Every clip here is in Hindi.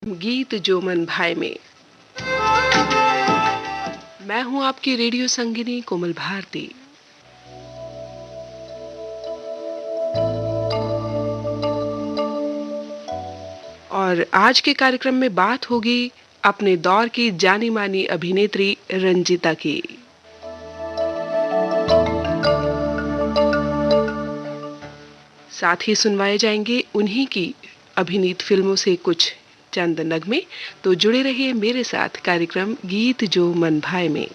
गीत जो मन भाए में। मैं हूं आपकी रेडियो संगिनी कोमल भारती। और आज के कार्यक्रम में बात होगी अपने दौर की जानी मानी अभिनेत्री रंजीता की। साथ ही सुनवाए जाएंगे उन्हीं की अभिनीत फिल्मों से कुछ चंद नगमे। तो जुड़े रहिए मेरे साथ कार्यक्रम गीत जो मन भाए में।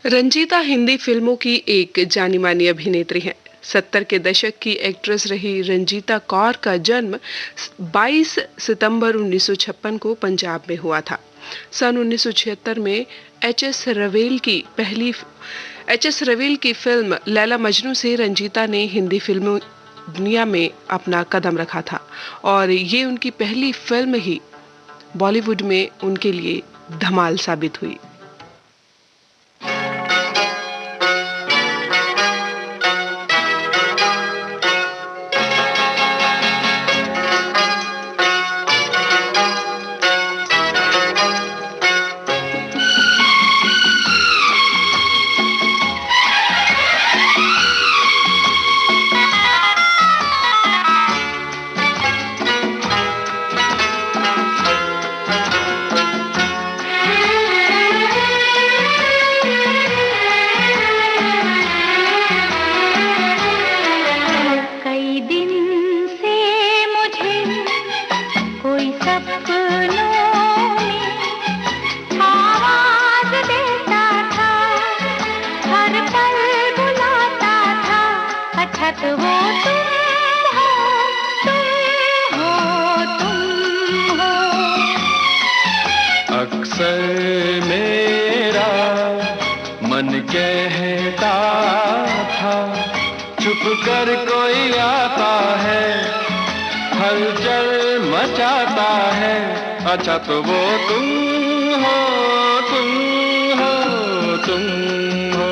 रंजीता हिंदी फिल्मों की एक जानी-मानी अभिनेत्री हैं। 70 के दशक की एक्ट्रेस रही रंजीता कौर का जन्म 22 सितंबर 1956 को पंजाब में हुआ था। सन 1976 में एच एस रवेल की फिल्म लैला मजनू से रंजीता ने हिंदी फिल्मों दुनिया में अपना कदम रखा था और ये उनकी पहली फिल्म ही बॉलीवुड में उनके लिए धमाल साबित हुई। अक्सर मेरा मन कहता था, छुप कर कोई आता है, हलचल मचाता है, अच्छा तो वो तुम हो, तुम हो, तुम हो।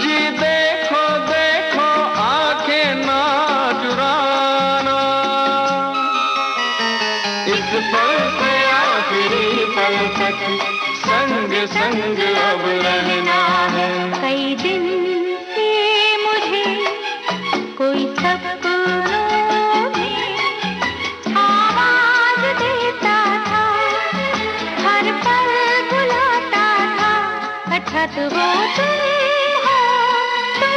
जी देखो देखो आंखें ना चुराना, इस पल से आखिरी पल तक संग संग अब रहना है। कई दिन से मुझे कोई सपनों में आवाज देता था, हर पल बुलाता था, अच्छा तो वो तुम हो, तुम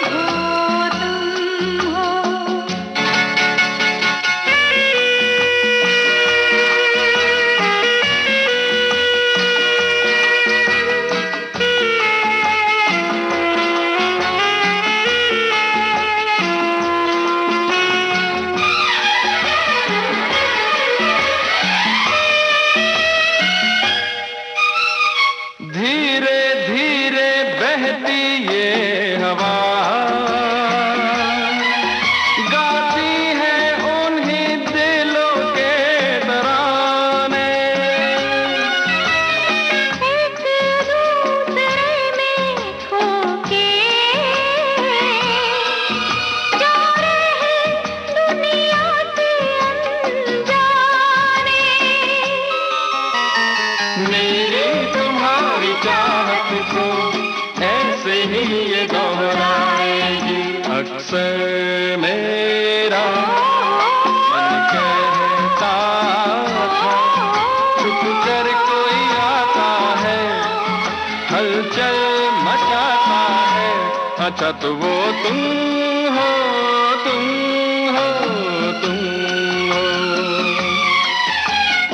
हो, तुम हो। धीरे धीरे बहती ये हवा गाती है उन्हीं दिलों के तराने, एक दूसरे में खो के जा रहे दुनिया से अनजाने। मेरी तुम्हारी चाहत को ऐसे ही ये दोहराएगी। अक्सर मेरा मन कहता था, छुप कर कोई आता है, हलचल मचाता है, अच्छा तो वो तुम हो, तुम हो, तुम हो।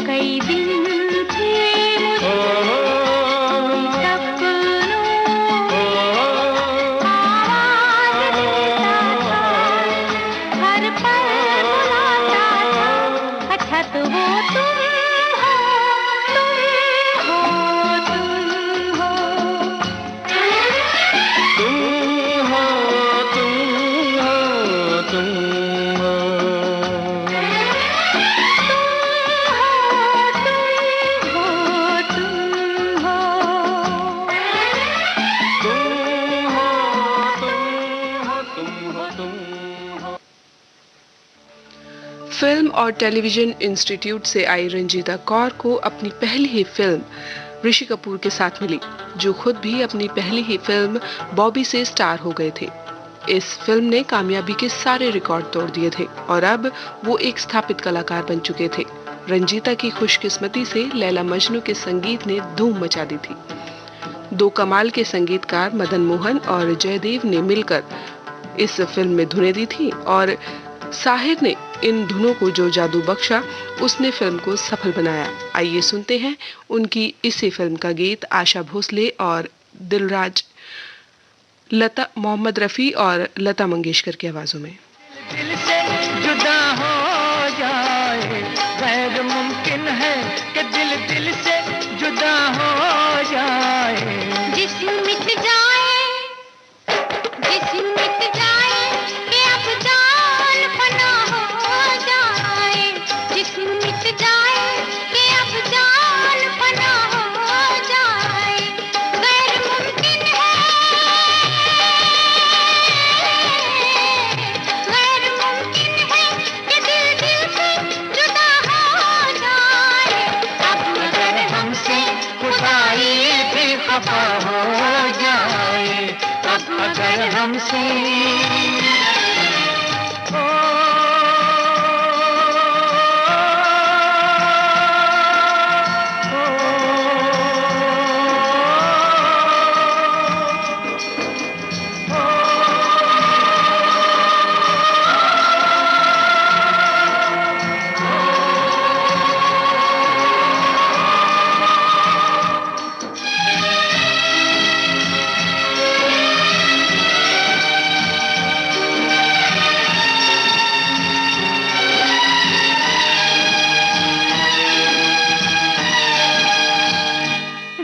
कई दिन थे मुझे तुम हो, तुम फिल्म और टेलीविजन इंस्टीट्यूट से आई रंजीता कौर को अपनी पहली ही फिल्म ऋषि कपूर के साथ मिली, जो खुद भी अपनी पहली ही फिल्म बॉबी से स्टार हो गए थे। इस फिल्म ने कामयाबी के सारे रिकॉर्ड तोड़ दिए थे और अब वो एक स्थापित कलाकार बन चुके थे। रंजीता की खुशकिस्मती से लैला मजनू के संगीत ने धूम मचा दी थी। दो कमाल के संगीतकार मदन मोहन और जयदेव ने मिलकर इस फिल्म में धुनें दी थी और साहिर ने इन धुनों को जो जादू बख्शा, उसने फिल्म को सफल बनाया। आइए सुनते हैं उनकी इसी फिल्म का गीत आशा भोसले और दिलराज, लता मोहम्मद रफी और लता मंगेशकर की आवाजों में। दिल से जुदा हो जाए, गैर मुमकिन है कि दिल दिल से जुदा हो जाए। जिस्म मिट जाए, जिस्म मिट जाए कि अब जान फना हो जाए। जिस्म मिट जाए कि अब जान फना हो जाए। गैर मुमकिन है, गैर मुमकिन है कि दिल दिल से जुदा हो जाए। अब अगर हमसे खुदाई भी खफा हो जाए, अब अगर हमसे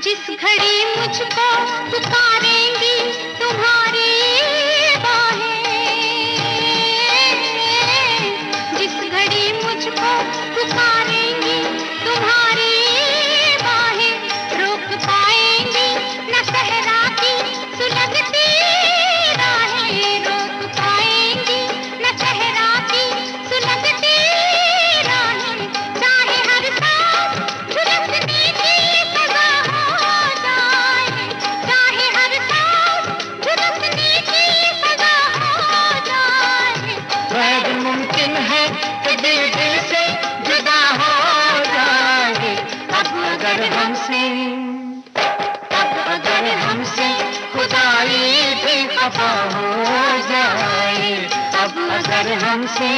जिस घड़ी मुझको पुकारेंगी तुम्हारी बाहें, जिस घड़ी मुझको पुकारेंगी तुम्हारी बाहें, रोक पाएंगी न सहरा की सुलगती राहें। रोक पाएंगी न सहरा की सुलगती राहें। चाहे हर सांस झुलसने की सजा हो जाए, चाहे हर सांस झुलसने की सजा हो जाए। गैर मुमकिन है कि दिल दिल से जुदा हो जाए। अब अगर हमसे, अब अगर हमसे खुदाई भी खफा हो जाए, अब अगर हमसे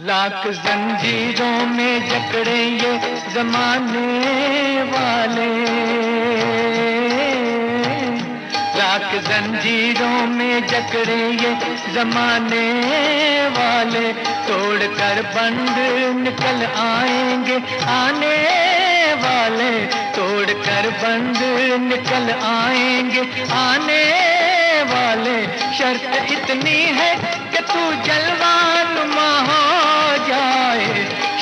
लाख जंजीरों में जकड़े ये जमाने वाले, लाख जंजीरों में जकड़े ये जमाने वाले, तोड़कर बंद निकल आएंगे आने वाले, तोड़कर बंद निकल आएंगे आने वाले। शर्त इतनी है कि तू जलवानुमा हो जाए,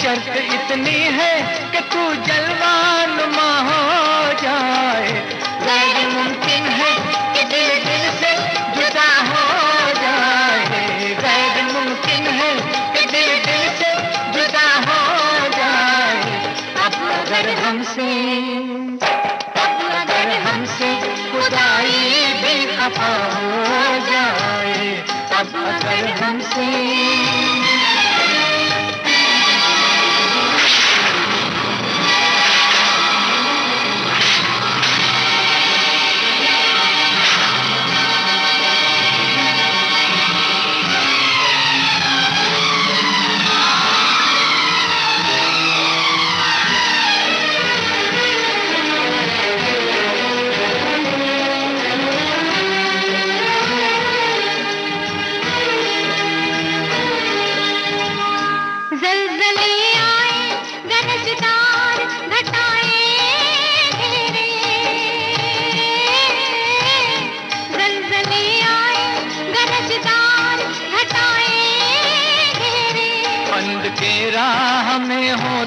शर्त इतनी है कि तू जलवानुमा हो जाए। गैर मुमकिन है कि दिल दिल से जुदा हो जाए, गैर मुमकिन है कि दिल दिल से जुदा हो जाए। अब अगर हमसे, अब अगर हमसे खुदाई भी खफा हो जाए, अब अगर हमसे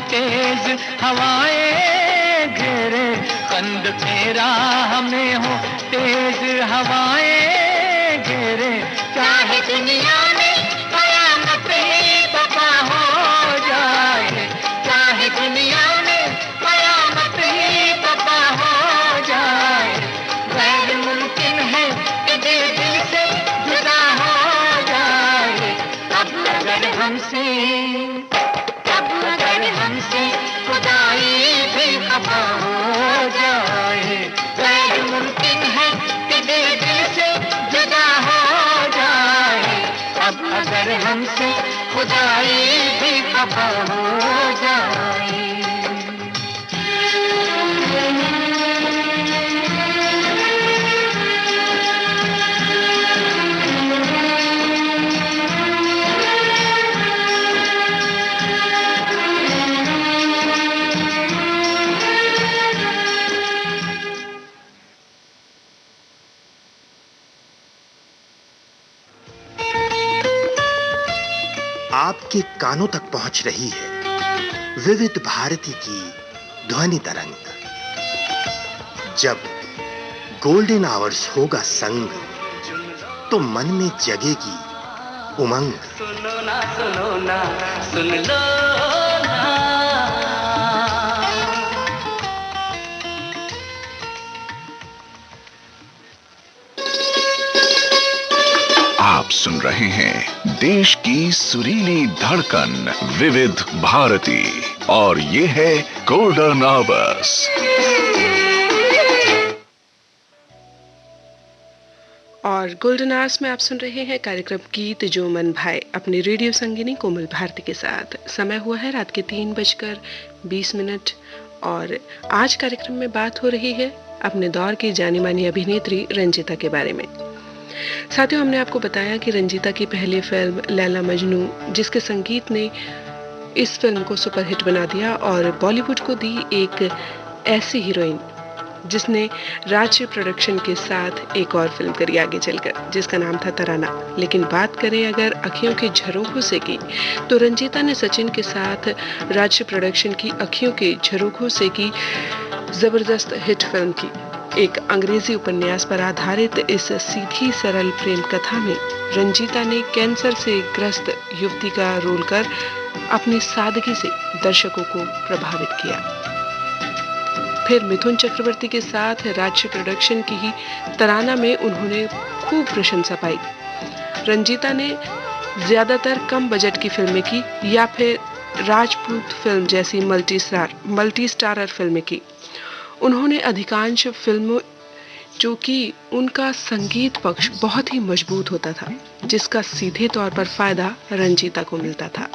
तेज हवाएं घेरे, कंद तेरा हमें हो तेज हवाएं घेरे, चाहे दुनिया में कयामत ही बपा हो जाए, चाहे दुनिया में कयामत ही बपा हो जाए, गैर मुमकिन है कि दिल से जुदा हो जाए। अब अगर हमसे खुदाई भी खफा हो जाए, गैर मुमकिन है कि दिल से जुदा हो जाए। अब अगर हमसे खुदाई भी खफा हो जाए। आपके कानों तक पहुंच रही है विविध भारती की ध्वनि तरंग। जब गोल्डन आवर्स होगा संग, तो मन में जगेगी उमंग। सुनो ना सुन लो ना। आप सुन रहे हैं देश की सुरीली धड़कन विविध भारती, और ये है गोल्डन आवर्स। और गोल्डन आवर्स में आप सुन रहे हैं कार्यक्रम गीत जो मन भाए अपनी रेडियो संगिनी कोमल भारती के साथ। समय हुआ है रात के 3:20 और आज कार्यक्रम में बात हो रही है अपने दौर की जानी मानी अभिनेत्री रंजीता के बारे में। साथियों, हमने आपको बताया कि रंजीता की पहली फिल्म लैला मजनू, जिसके संगीत ने इस फिल्म को सुपरहिट बना दिया और बॉलीवुड को दी एक ऐसी हीरोइन जिसने राज्य प्रोडक्शन के साथ एक और फिल्म करी आगे चलकर, जिसका नाम था तराना। लेकिन बात करें अगर अखियों के झरोखों से की, तो रंजीता ने सचिन के साथ राज्य प्रोडक्शन की अखियों के झरोखों से की जबरदस्त हिट फिल्म की। एक अंग्रेजी उपन्यास पर आधारित इस सीधी सरल प्रेम कथा में रंजीता ने कैंसर से ग्रस्त युवती का रोल कर अपनी सादगी से दर्शकों को प्रभावित किया। फिर मिथुन चक्रवर्ती के साथ राज्य प्रोडक्शन की ही तराना में उन्होंने खूब प्रशंसा पाई। रंजीता ने ज्यादातर कम बजट की फिल्में की या फिर राजपूत फिल्म जैसी मल्टी स्टारर फिल्में की। उन्होंने अधिकांश फिल्मों जो कि उनका संगीत पक्ष बहुत ही मजबूत होता था, जिसका सीधे तौर पर फायदा रंजीता को मिलता था।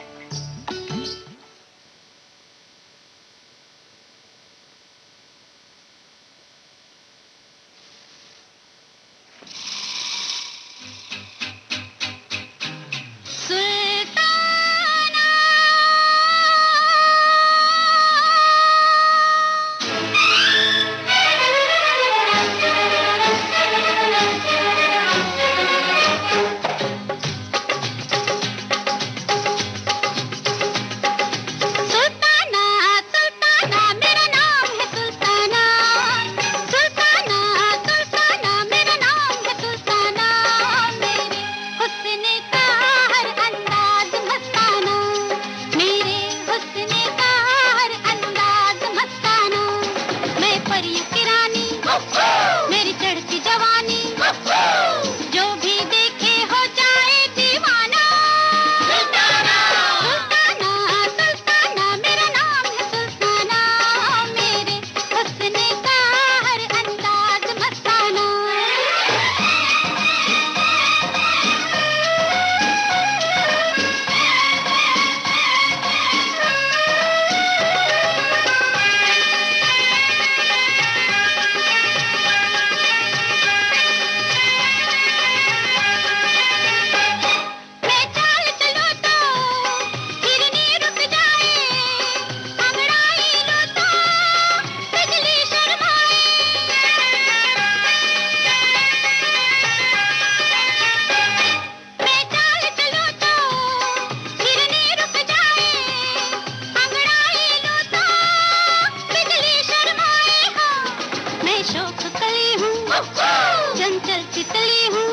तितली हूँ,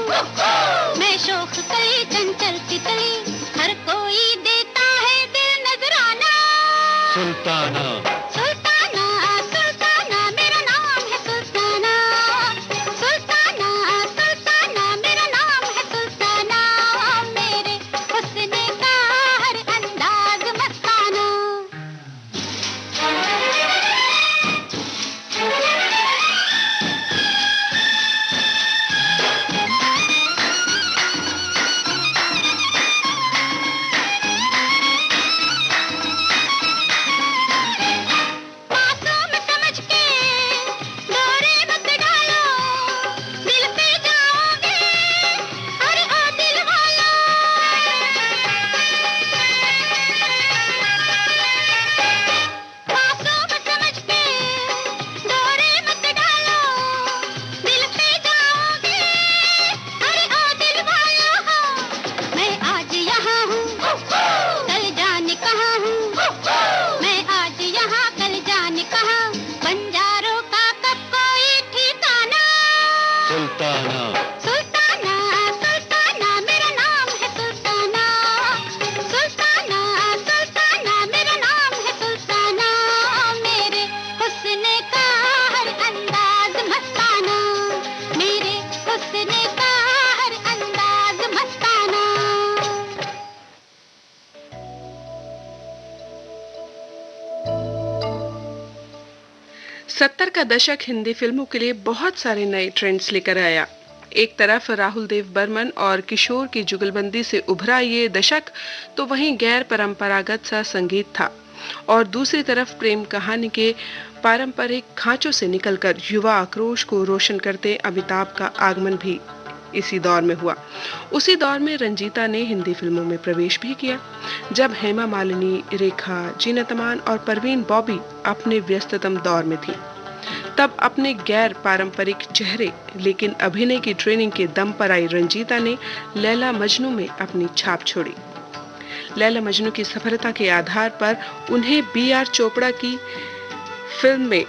मैं शोख कली चंचल तितली, हर कोई देता है दिल नजराना। सुल्ताना सुल्ताना सुल्ताना मेरा नाम है सुल्ताना, सुल्ताना सुल्ताना मेरा नाम है सुल्ताना, मेरे हुस्न का हर अंदाज मस्ताना। मासूम समझ के डोरे मत डालो, दिल पे जाओगे अरे ओ दिल वालो। मासूम समझ के डोरे मत डालो, दिल पे जाओगे अरे ओ दिल वालो। मैं आज यहाँ हूँ, कल जाने कहाँ हूँ, मैं आज यहाँ कल जाने कहाँ, बंजारों का कब कोई ठिकाना। सुल्ताना सुल्ताना सुल्ताना मेरा नाम है सुल्ताना, सुल्ताना सुल्ताना मेरा नाम है सुल्ताना, मेरे हुस्न का हर अंदाज मस्ताना, मेरे हुस्न का हर अंदाज मस्ताना। 70 का दशक हिंदी फिल्मों के लिए बहुत सारे नए ट्रेंड्स लेकर आया। एक तरफ राहुल देव बर्मन और किशोर की जुगलबंदी से उभरा ये दशक तो वहीं गैर परंपरागत सा संगीत था, और दूसरी तरफ प्रेम कहानी के पारंपरिक खांचों से निकलकर युवा आक्रोश को रोशन करते अमिताभ का आगमन भी इसी दौर में हुआ। उसी दौर में रंजीता ने हिंदी फिल्मों में प्रवेश भी किया, जब हेमा मालिनी, रेखा, जीनत अमान और परवीन बॉबी अपने व्यस्ततम दौर में थी। तब अपने गैर पारंपरिक चेहरे लेकिन अभिनय की ट्रेनिंग के दम पर आई रंजीता ने लैला मजनू में अपनी छाप छोड़ी। लैला मजनू की सफलता के आधार पर उन्हें बी.आर. चोपड़ा की फिल्म में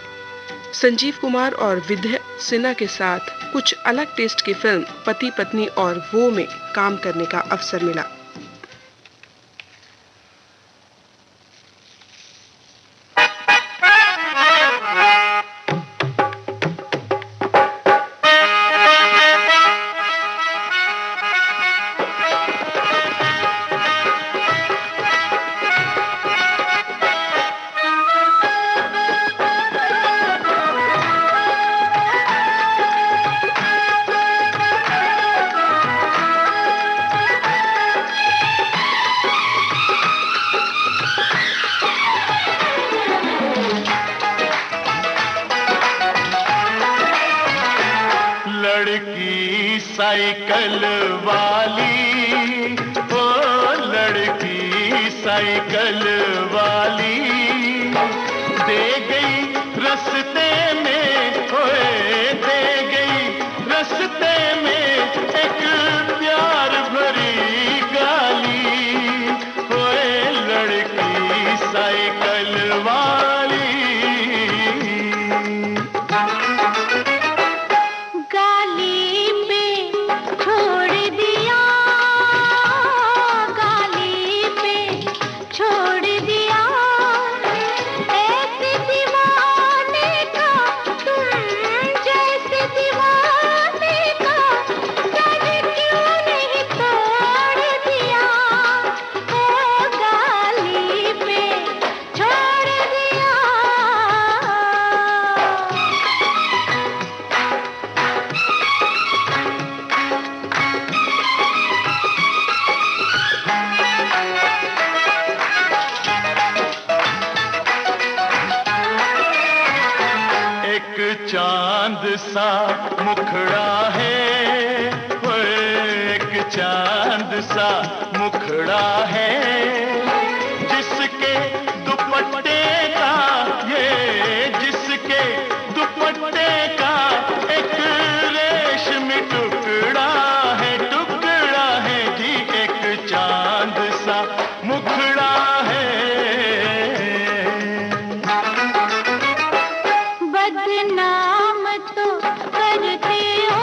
संजीव कुमार और विद्या सिन्हा के साथ कुछ अलग टेस्ट की फिल्म पति पत्नी और वो में काम करने का अवसर मिला। साइकिल वाली, ओ लड़की साइकिल वाली, दे गई रस्ते में, ओए दे गई रस्ते में एक प्यार भरी गाली, ओए लड़की साइकिल वाली। चांद सा मुखड़ा है, एक चांद सा मुखड़ा है, जिसके दुपट्टे का, ये जिसके दुपट्टे का एक रेशमी टुकड़ा है जी, एक चांद सा मुखड़ा है। बदनाम तो करते हो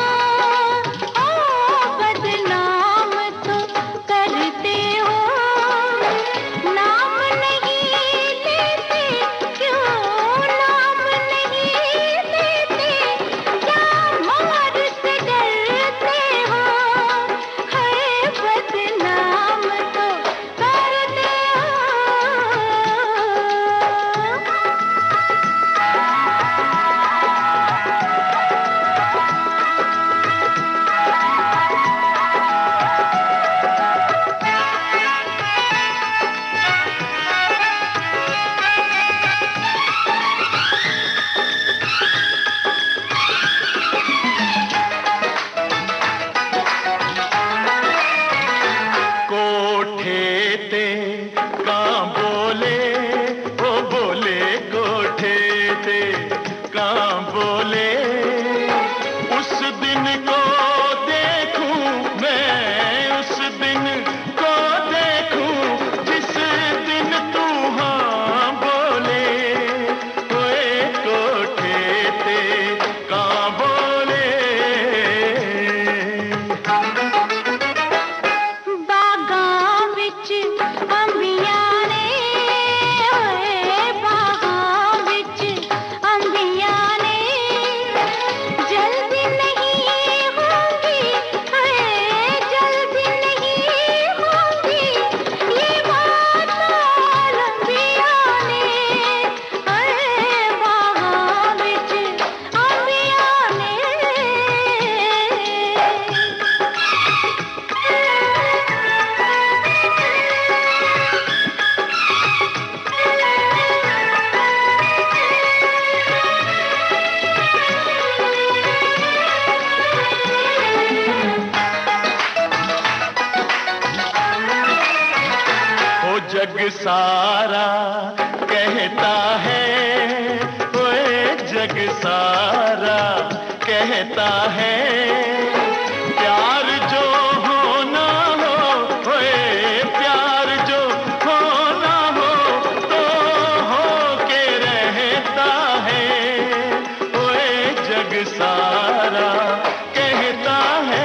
सारा कहता है, ओए जग सारा कहता है, प्यार जो होना हो, ओए प्यार जो होना हो तो हो के रहता है, ओए जग सारा कहता है।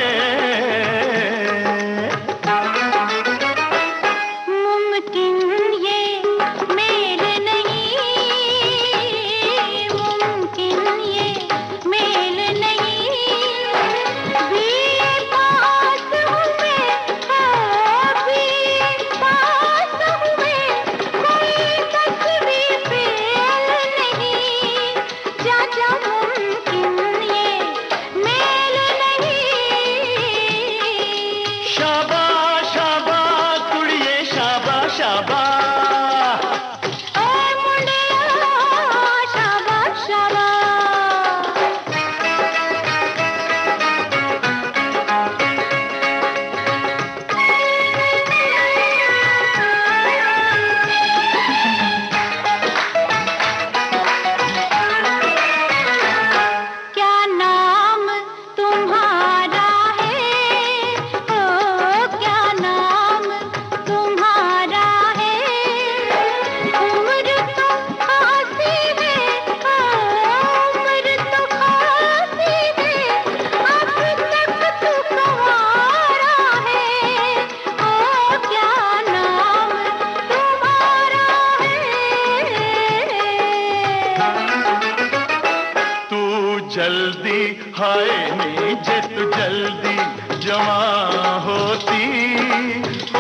जल्दी हाय नी जे तू जल्दी जवां होती,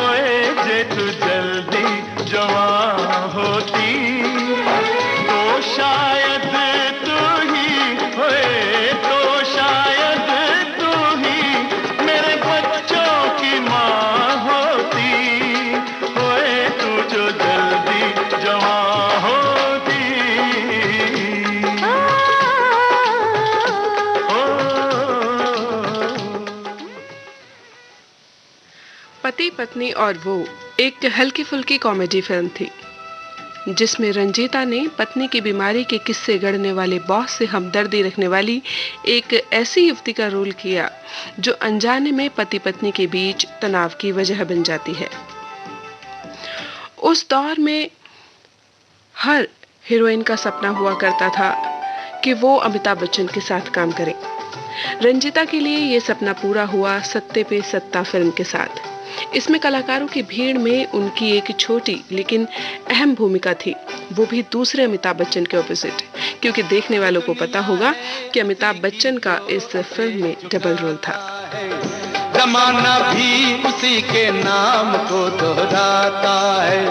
ओए जे तू जल्दी जवां होती तो शायद तू ही, ओए तो शायद तू ही मेरे बच्चों की माँ होती, ओए तू जो जल्दी जवां होती। पति पत्नी और वो एक हल्की फुल्की कॉमेडी फिल्म थी जिसमें रंजीता ने पत्नी की बीमारी के किस्से गढ़ने वाले बॉस से हमदर्दी रखने वाली एक ऐसी युवती का रोल किया जो अनजाने में पति पत्नी के बीच तनाव की वजह बन जाती है। उस दौर में हर हीरोइन का सपना हुआ करता था कि वो अमिताभ बच्चन के साथ काम करे। रंजीता के लिए ये सपना पूरा हुआ सत्ते पे सत्ता फिल्म के साथ। इसमें कलाकारों की भीड़ में उनकी एक छोटी लेकिन अहम भूमिका थी, वो भी दूसरे अमिताभ बच्चन के ऑपोजिट, क्योंकि देखने वालों को पता होगा कि अमिताभ बच्चन का इस फिल्म में डबल रोल था। जमाना भी उसी के नाम को दोहराता है,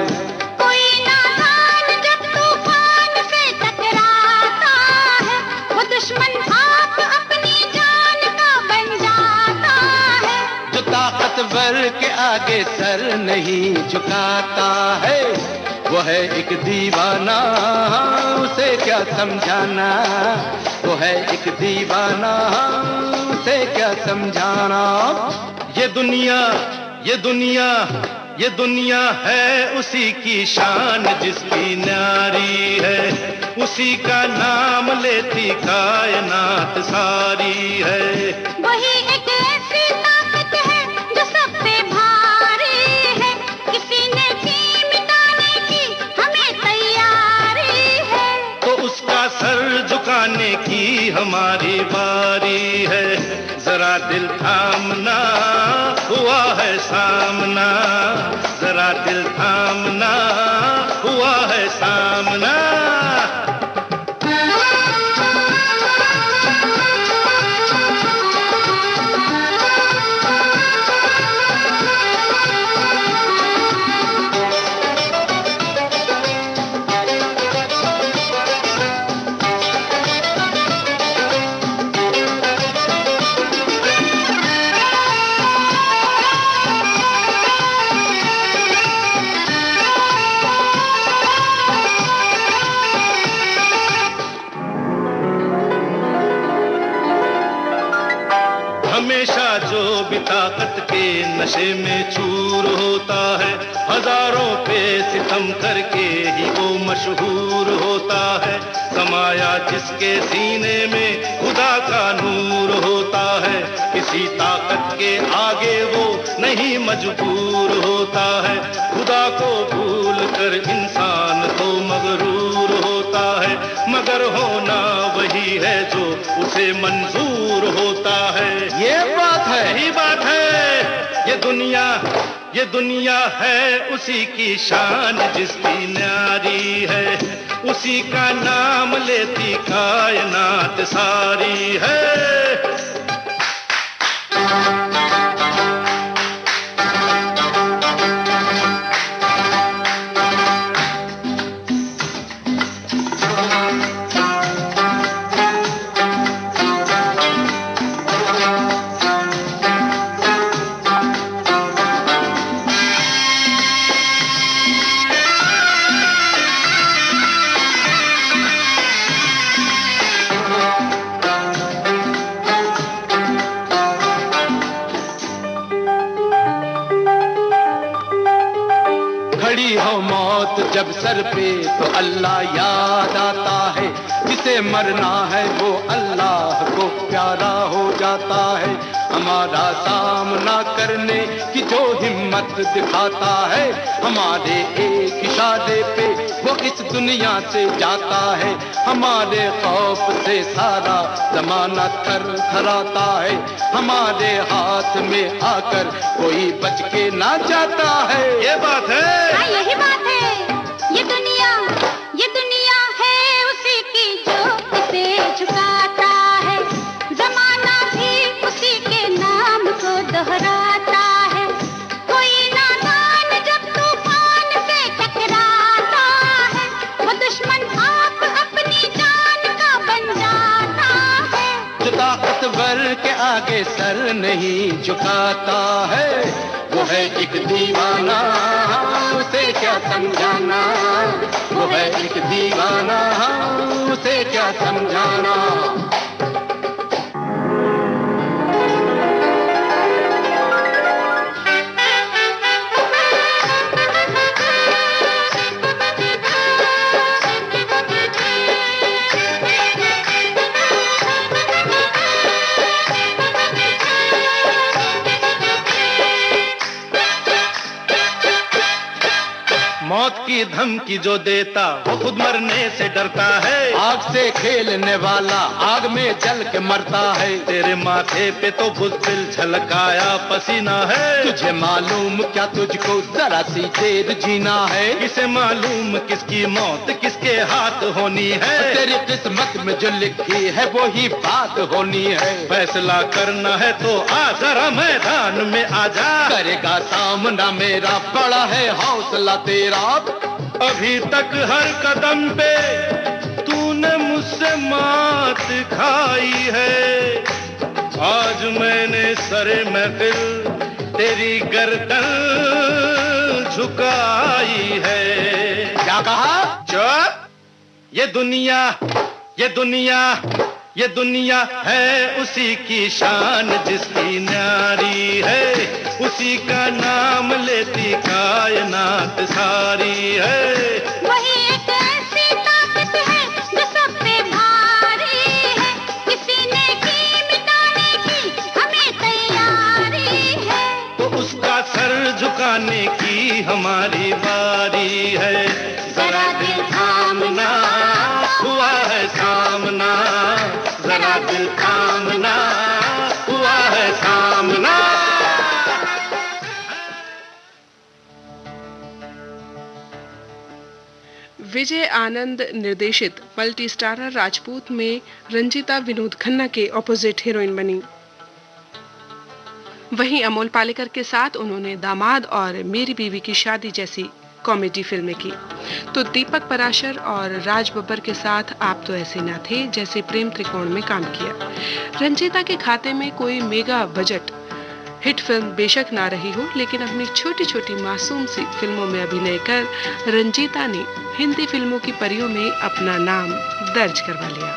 कोई नादान जब तूफान से टकराता है, वो दुश्मन आप अपनी जान का बन जाता है, जो ताकतवर के आगे सर नहीं झुकाता है, वो है एक दीवाना उसे क्या समझाना, वो है एक दीवाना उसे क्या समझाना। ये दुनिया ये दुनिया ये दुनिया है उसी की शान जिसकी न्यारी है, उसी का नाम लेती कायनात सारी है। वही एक ऐसी ताकत है जो सब पे भारी है, किसी ने भी मिटाने की हमें तैयारी है, तो उसका सर झुकाने की हमारी बारी है। जरा दिल थामना हुआ है सामना, जरा दिल थामना हुआ है सामना। ताकत के नशे में चूर होता है, हजारों पे सितम करके ही वो मशहूर होता है। समाया जिसके सीने में खुदा का नूर होता है, किसी ताकत के आगे वो नहीं मजबूर होता है। खुदा को भूल कर इंसान तो मगरूर होता है, मगर होना वही है जो उसे मंजूर होता है। ये बात है, यही बात है। ये दुनिया है उसी की शान जिसकी न्यारी है, उसी का नाम लेती कायनात सारी है। खड़ी हो मौत जब सर पे तो अल्लाह याद आता है, जिसे मरना है वो अल्लाह को प्यारा हो जाता है। हमारा सामना करने की जो हिम्मत दिखाता है, हमारे एक इशारे पे वो इस दुनिया से जाता है। हमारे खौफ से सारा जमाना थर थराता है, हमारे हाथ में आकर कोई बच के ना जाता है। ये बात है, हाँ यही बात है। ये दुनिया है उसी की जो इसे झुकाता है, जमाना भी उसी के नाम को दोहराता है। कोई नादान जब तूफान से टकराता है, वो दुश्मन आप अपनी जान का बन जाता है। जो ताकतवर के आगे सर नहीं झुकाता है, वो है एक दीवाना, उसे क्या समझाना। वो है एक दीवाना, उसे क्या समझाना। मौत की धमकी जो देता वो खुद मरने से डरता है। आग से खेलने वाला आग में जल के मरता है। तेरे माथे पे तो बुज़दिल झलकाया पसीना है। तुझे मालूम क्या तुझको जरा सी देर जीना है। किसे मालूम किसकी मौत किसके हाथ होनी है। तेरी किस्मत में जो लिखी है वो ही बात होनी है। फैसला करना है तो आ जरा मैदान में आजा। करेगा सामना मेरा, बड़ा है हौसला तेरा। अभी तक हर कदम पे तूने मुझसे मात खाई है। आज मैंने सरे महफिल तेरी गर्दन झुकाई है। क्या कहा? चुप। ये दुनिया है उसी की शान जिसकी न्यारी है। उसी का नाम लेती कायनात सारी है। वही एक ऐसी ताकत है जो सब पे भारी है। किसी ने की मिटाने की हमें तैयारी है। तो उसका सर झुकाने की हमारी बारी है। जरा दिल थामना, हुआ है सामना। जरा दिल थामना, हुआ है सामना। विजय आनंद निर्देशित मल्टी स्टारर राजपूत में रंजीता विनोद खन्ना के ऑपोजिट हीरोइन बनी। वहीं अमोल पालेकर के साथ उन्होंने दामाद और मेरी बीवी की शादी जैसी कॉमेडी फिल्में की। तो दीपक पराशर और राज बब्बर के साथ आप तो ऐसे ना थे जैसे प्रेम त्रिकोण में काम किया। रंजीता के खाते में कोई मेगा बजट हिट फिल्म बेशक ना रही हो, लेकिन अपनी छोटी छोटी मासूम सी फिल्मों में अभिनय कर रंजीता ने हिंदी फिल्मों की परियों में अपना नाम दर्ज करवा लिया।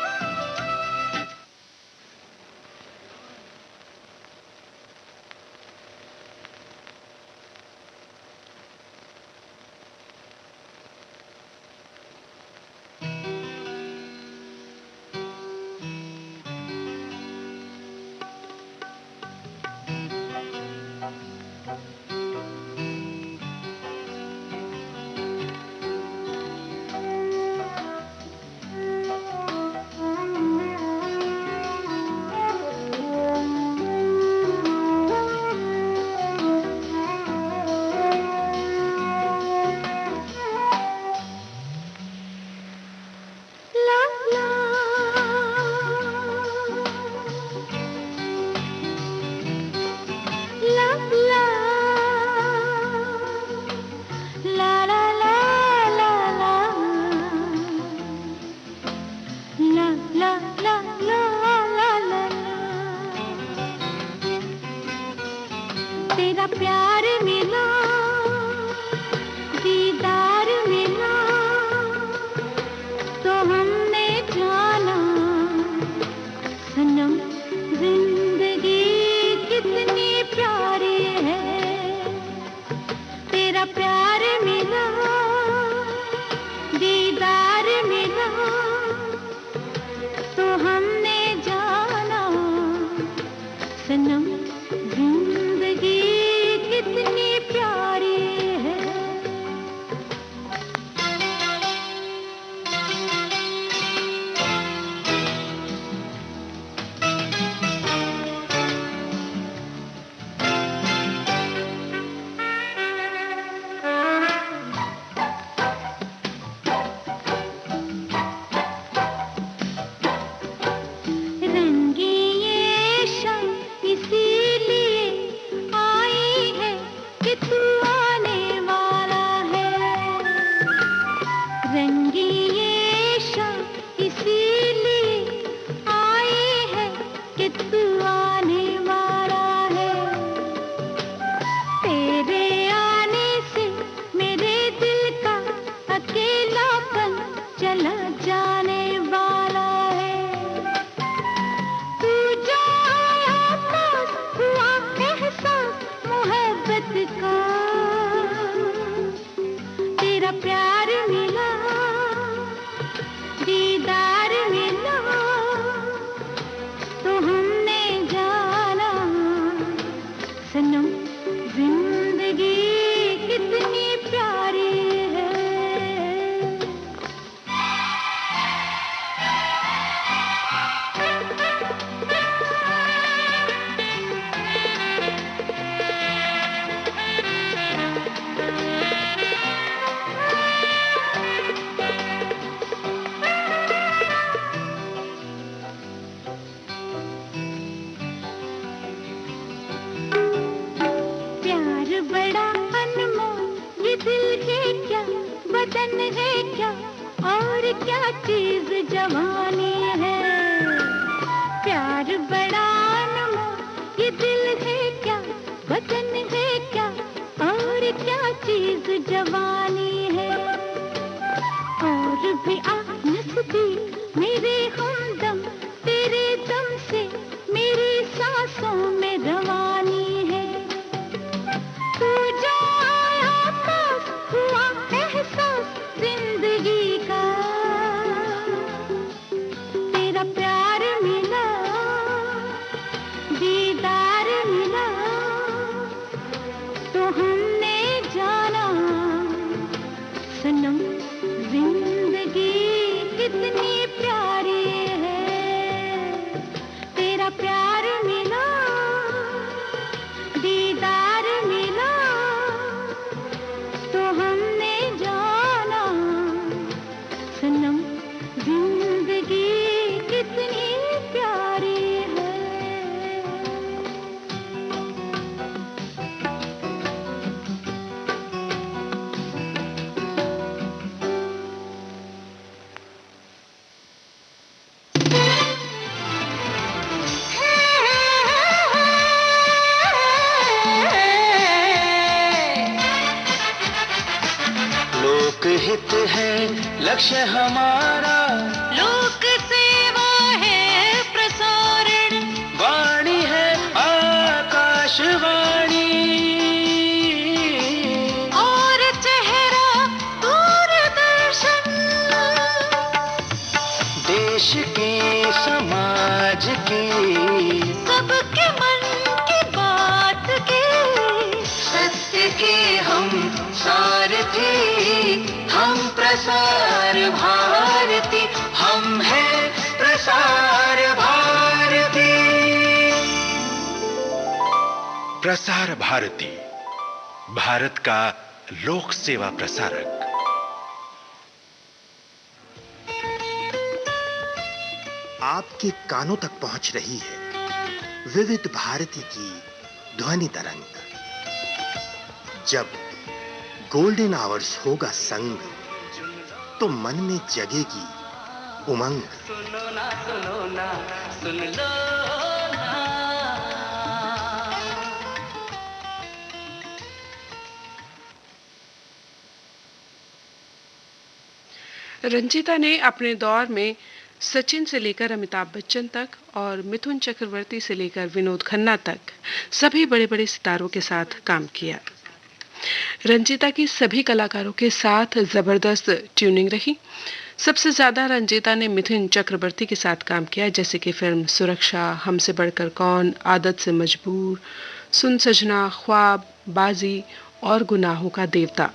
प्यार मिला, दीदार मिला, तो हमने जाना सनम जिंदगी कितनी प्यारी है। तेरा प्यार मिला, दीदार मिला, तो हमने जाना सनम जिंदगी कितनी प्यारी है। रंगी ये शाम इसीलिए आई है कि तू आने वाला है। रंगी ये शाम इसीलिए आई है कि तू आने वाला है। तेरे आने से मेरे दिल का अकेलापन चला जाने वाला है। तू जो आया पास हुआ एहसास मोहब्बत का। तेरा प्यार मिला, दीदार मिला, तो हमने जाना सनम जिंदगी कितनी प्यारी है। प्यार बड़ा अनमोल, ये दिल है क्या, बदन है क्या, और क्या चीज जवानी है। प्यार बड़ा अनमोल, ये दिल है क्या, बदन है क्या, और क्या चीज जवानी है। और भी आ नजदीक मेरे हमदम, तेरे दम से मेरी सांसों में रवानी है। तू जो आया पास हुआ एहसास जिंदगी का। तेरा प्यार मिला, दीदार मिला, तो हमने जाना सनम जिंदगी कितनी प्यारी है। तेरा प्यार मिला, दीदार मिला, तो हमने जाना सनम जिंदगी कितनी प्यारी है। लोकहित है लक्ष्य हमारा, लोक सेवा है प्रसारण, वाणी है आकाशवाणी, और चेहरा दूरदर्शन। देश की समाज की सबके मन की बात की, सत्य के हम सारथी, हम प्रसार भारती, हम हैं प्रसार भारती। प्रसार भारती, भारत का लोक सेवा प्रसारक। आपके कानों तक पहुंच रही है विविध भारती की ध्वनि तरंग। जब गोल्डन आवर्स होगा संग, तो मन में जगेगी उमंग। सुनो ना सुन लो ना। रंजीता ने अपने दौर में सचिन से लेकर अमिताभ बच्चन तक और मिथुन चक्रवर्ती से लेकर विनोद खन्ना तक सभी बड़े बड़े सितारों के साथ काम किया। रंजीता की सभी कलाकारों के साथ जबरदस्त ट्यूनिंग रही। सबसे ज्यादा रंजीता ने मिथुन चक्रवर्ती के साथ काम किया, जैसे कि फिल्म सुरक्षा, हमसे बढ़कर कौन, आदत से मजबूर, सुन सजना, ख्वाब, बाजी और गुनाहों का देवता।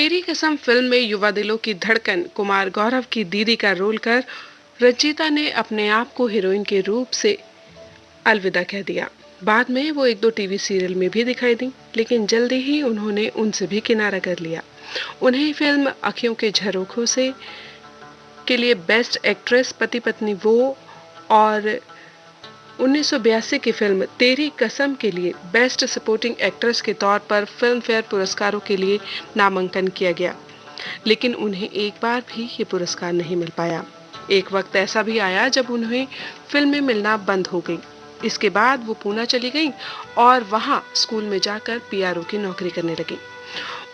तेरी कसम फिल्म में युवा दिलों की धड़कन कुमार गौरव की दीदी का रोल कर रंजीता ने अपने आप को हीरोइन के रूप से अलविदा कह दिया। बाद में वो एक दो टीवी सीरियल में भी दिखाई दी, लेकिन जल्दी ही उन्होंने उनसे भी किनारा कर लिया। उन्हें फिल्म अखियों के झरोखों से के लिए बेस्ट एक्ट्रेस पति पत्नी वो और 1982 की फिल्म तेरी कसम के लिए बेस्ट सपोर्टिंग एक्ट्रेस के तौर पर फिल्म फेयर पुरस्कारों के लिए नामांकन किया गया, लेकिन उन्हें एक बार भी ये पुरस्कार नहीं मिल पाया। एक वक्त ऐसा भी आया जब उन्हें फिल्में मिलना बंद हो गई। इसके बाद वो पूना चली गई और वहां स्कूल में जाकर पीआरओ की नौकरी करने लगी।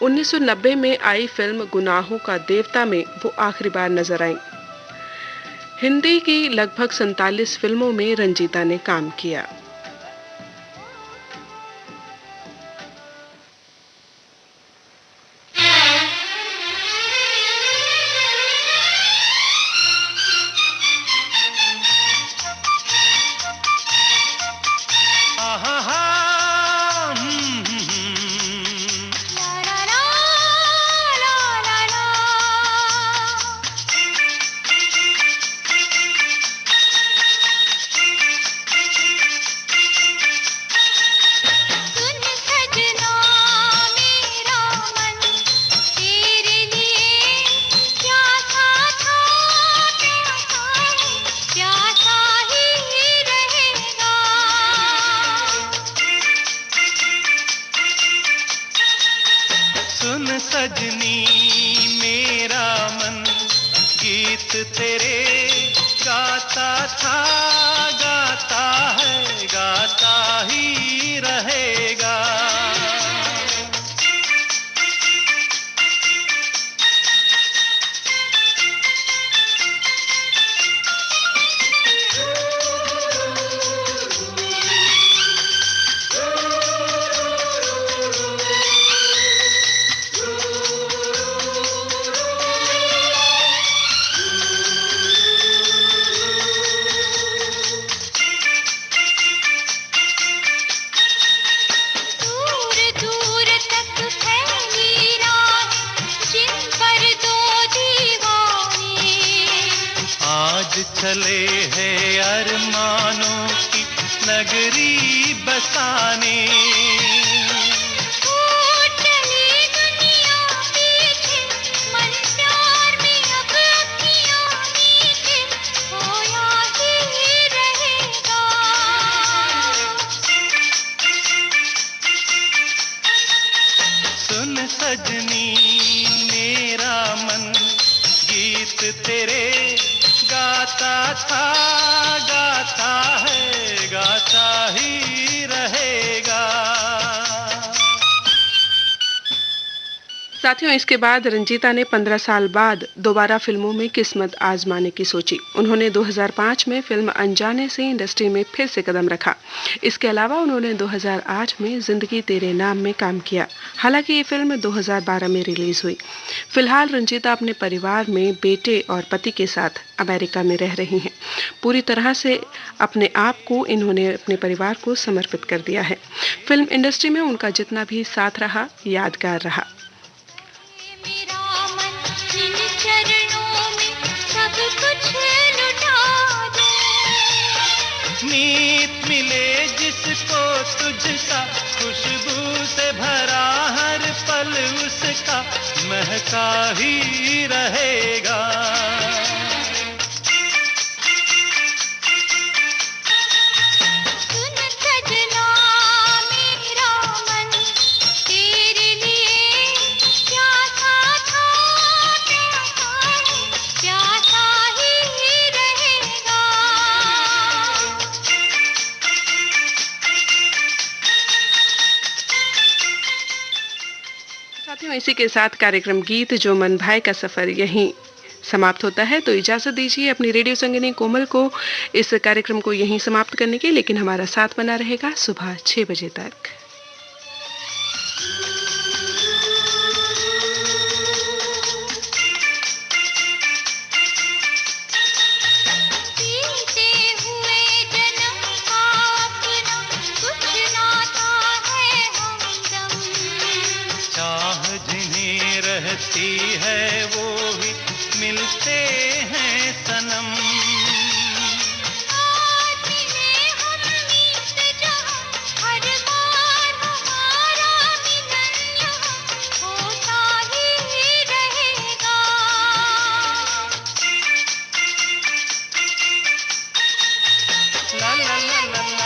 1990 में आई फिल्म गुनाहों का देवता में वो आखिरी बार नजर आई। हिंदी की लगभग 47 फिल्मों में रंजीता ने काम किया। चले हैं अरमानों की नगरी बसाने, चली दुनिया पीछे मन प्यार में अब अखियां मीठे खोया ही रहेगा। सुन सजनी मेरा मन गीत तेरे गाता था, गाता है, गाता ही रहेगा। साथियों, इसके बाद रंजीता ने 15 साल बाद दोबारा फिल्मों में किस्मत आजमाने की सोची। उन्होंने 2005 में फिल्म अनजाने से इंडस्ट्री में फिर से कदम रखा। इसके अलावा उन्होंने 2008 में जिंदगी तेरे नाम में काम किया। हालांकि ये फिल्म 2012 में रिलीज हुई। फिलहाल रंजीता अपने परिवार में बेटे और पति के साथ अमेरिका में रह रही हैं। पूरी तरह से अपने आप को इन्होंने अपने परिवार को समर्पित कर दिया है। फिल्म इंडस्ट्री में उनका जितना भी साथ रहा, यादगार रहा। मीत मिले जिसको तुझसा, खुशबू से भरा हर पल उसका महका ही रहेगा। सुन सजना मेरा मन तेरे लिए प्यासा था, प्यासा ही रहेगा। साथियों, इसी के साथ कार्यक्रम गीत जो मन भाई का सफर यहीं समाप्त होता है। तो इजाजत दीजिए अपनी रेडियो संगिनी कोमल को इस कार्यक्रम को यहीं समाप्त करने की, लेकिन हमारा साथ बना रहेगा सुबह 6 बजे तक। मिलती है वो ही मिलते हैं सनम। आज मिले हम मीत जहाँ, हर बार हमारा मिलन यहाँ होता ही रहेगा। ला ला ला ला ला